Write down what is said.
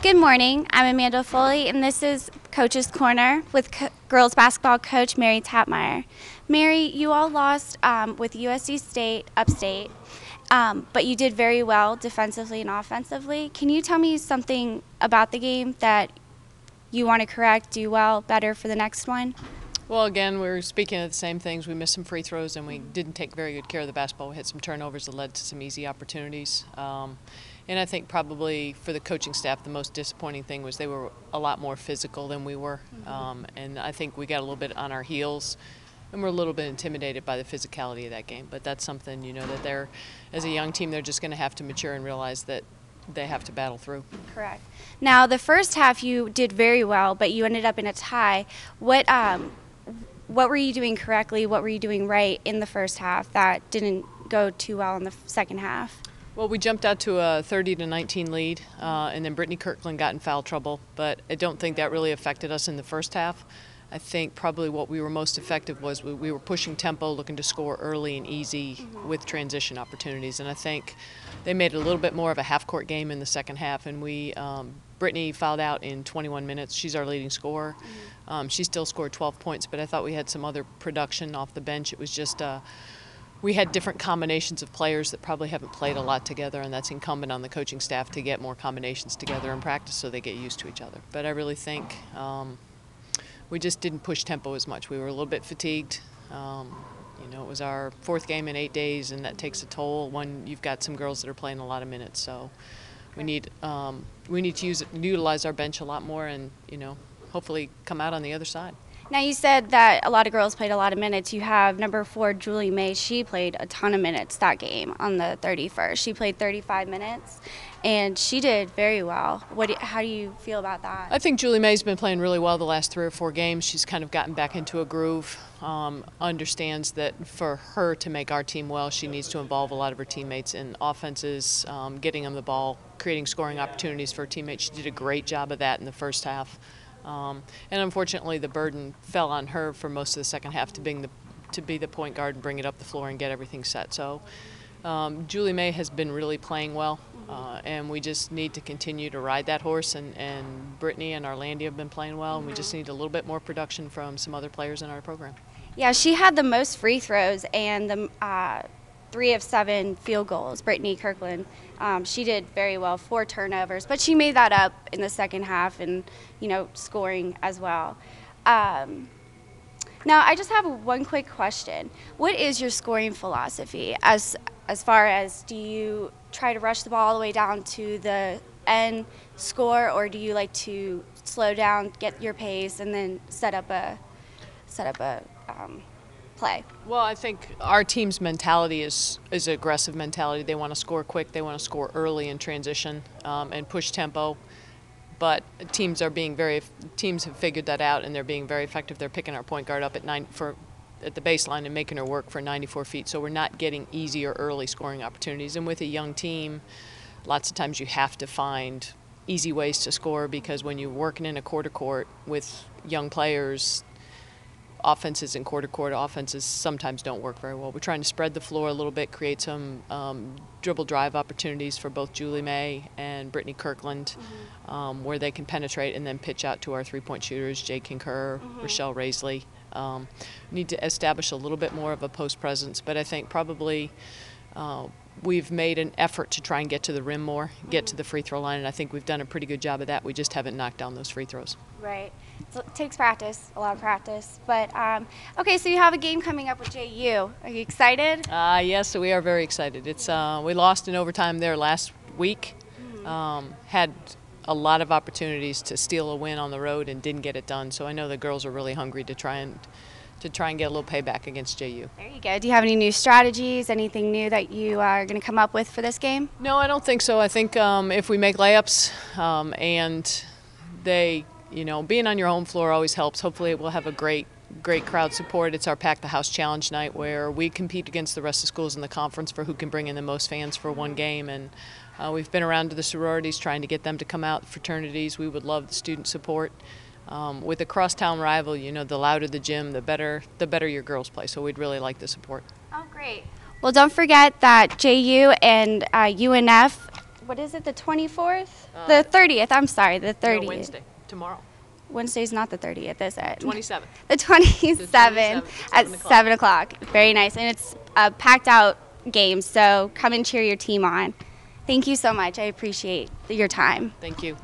Good morning. I'm Amanda Foley, and this is Coach's Corner with girls basketball coach Mary Tapmeyer. Mary, you all lost with USC State upstate, but you did very well defensively and offensively. Can you tell me something about the game that you want to correct, do well, better for the next one? Well, again, we're speaking of the same things. We missed some free throws, and we didn't take very good care of the basketball. We had some turnovers that led to some easy opportunities. And I think probably for the coaching staff, the most disappointing thing was they were a lot more physical than we were. And I think we got a little bit on our heels, and we're a little bit intimidated by the physicality of that game. But that's something, you know, that they're, as a young team, they're just going to have to mature and realize that they have to battle through. Correct. Now, the first half you did very well, but you ended up in a tie. What were you doing correctly? What were you doing right in the first half that didn't go too well in the second half? Well, we jumped out to a 30-19 lead, and then Brittany Kirkland got in foul trouble, but I don't think that really affected us in the first half. I think probably what we were most effective was we were pushing tempo, looking to score early and easy with transition opportunities, and I think they made it a little bit more of a half-court game in the second half, and Brittany fouled out in 21 minutes. She's our leading scorer. She still scored 12 points, but I thought we had some other production off the bench. It was just we had different combinations of players that probably haven't played a lot together, and that's incumbent on the coaching staff to get more combinations together in practice so they get used to each other. But I really think we just didn't push tempo as much. We were a little bit fatigued. You know, it was our fourth game in 8 days, and that takes a toll when you've got some girls that are playing a lot of minutes. So we need to utilize our bench a lot more, and you know, hopefully come out on the other side. Now, you said that a lot of girls played a lot of minutes. You have number 4, Julie May. She played a ton of minutes that game on the 31st. She played 35 minutes, and she did very well. How do you feel about that? I think Julie May's been playing really well the last 3 or 4 games. She's kind of gotten back into a groove, understands that for her to make our team well, she needs to involve a lot of her teammates in offenses, getting them the ball, creating scoring opportunities for her teammates. She did a great job of that in the first half. And unfortunately, the burden fell on her for most of the second half to be the point guard and bring it up the floor and get everything set. So Julie May has been really playing well, and we just need to continue to ride that horse. And Brittany and Arlandia have been playing well, and we just need a little bit more production from some other players in our program. Yeah, she had the most free throws and the 3 of 7 field goals, Brittany Kirkland. She did very well, 4 turnovers, but she made that up in the second half and, you know, scoring as well. Now, I just have one quick question. What is your scoring philosophy as far as, do you try to rush the ball all the way down to the end, score, or do you like to slow down, get your pace, and then set up a play? Well, I think our team's mentality is an aggressive mentality. They want to score quick. They want to score early in transition and push tempo. But teams have figured that out, and they're being very effective. They're picking our point guard up at the baseline and making her work for 94 feet. So we're not getting easy or early scoring opportunities. And with a young team, lots of times you have to find easy ways to score, because when you're working in a quarter court with young players, offenses and quarter court offenses sometimes don't work very well. We're trying to spread the floor a little bit, create some dribble drive opportunities for both Julie May and Brittany Kirkland, where they can penetrate and then pitch out to our three-point shooters, Jay Concur, Rochelle Raisley. We need to establish a little bit more of a post presence, but I think probably we've made an effort to try and get to the rim more, get to the free throw line, and I think we've done a pretty good job of that. We just haven't knocked down those free throws. Right. So it takes practice, a lot of practice. But, okay, so you have a game coming up with JU. Are you excited? Yes, we are very excited. We lost in overtime there last week. Had a lot of opportunities to steal a win on the road and didn't get it done. So I know the girls are really hungry to try and get a little payback against JU. There you go. Do you have any new strategies, anything new that you are going to come up with for this game? No, I don't think so. I think if we make layups and they, you know, being on your home floor always helps. Hopefully we'll have a great crowd support. It's our Pack the House Challenge night, where we compete against the rest of schools in the conference for who can bring in the most fans for one game. And we've been around to the sororities trying to get them to come out, fraternities. We would love the student support. With a crosstown rival, you know, the louder the gym, the better your girls play. So we'd really like the support. Oh, great. Well, don't forget that JU and UNF what is it, the 24th? The 30th, I'm sorry, the 30th. No, Wednesday, tomorrow. Wednesday's not the 30th, is it? 27th. The 27th at 7 o'clock. Very nice. And it's a packed out game, so come and cheer your team on. Thank you so much. I appreciate your time. Thank you.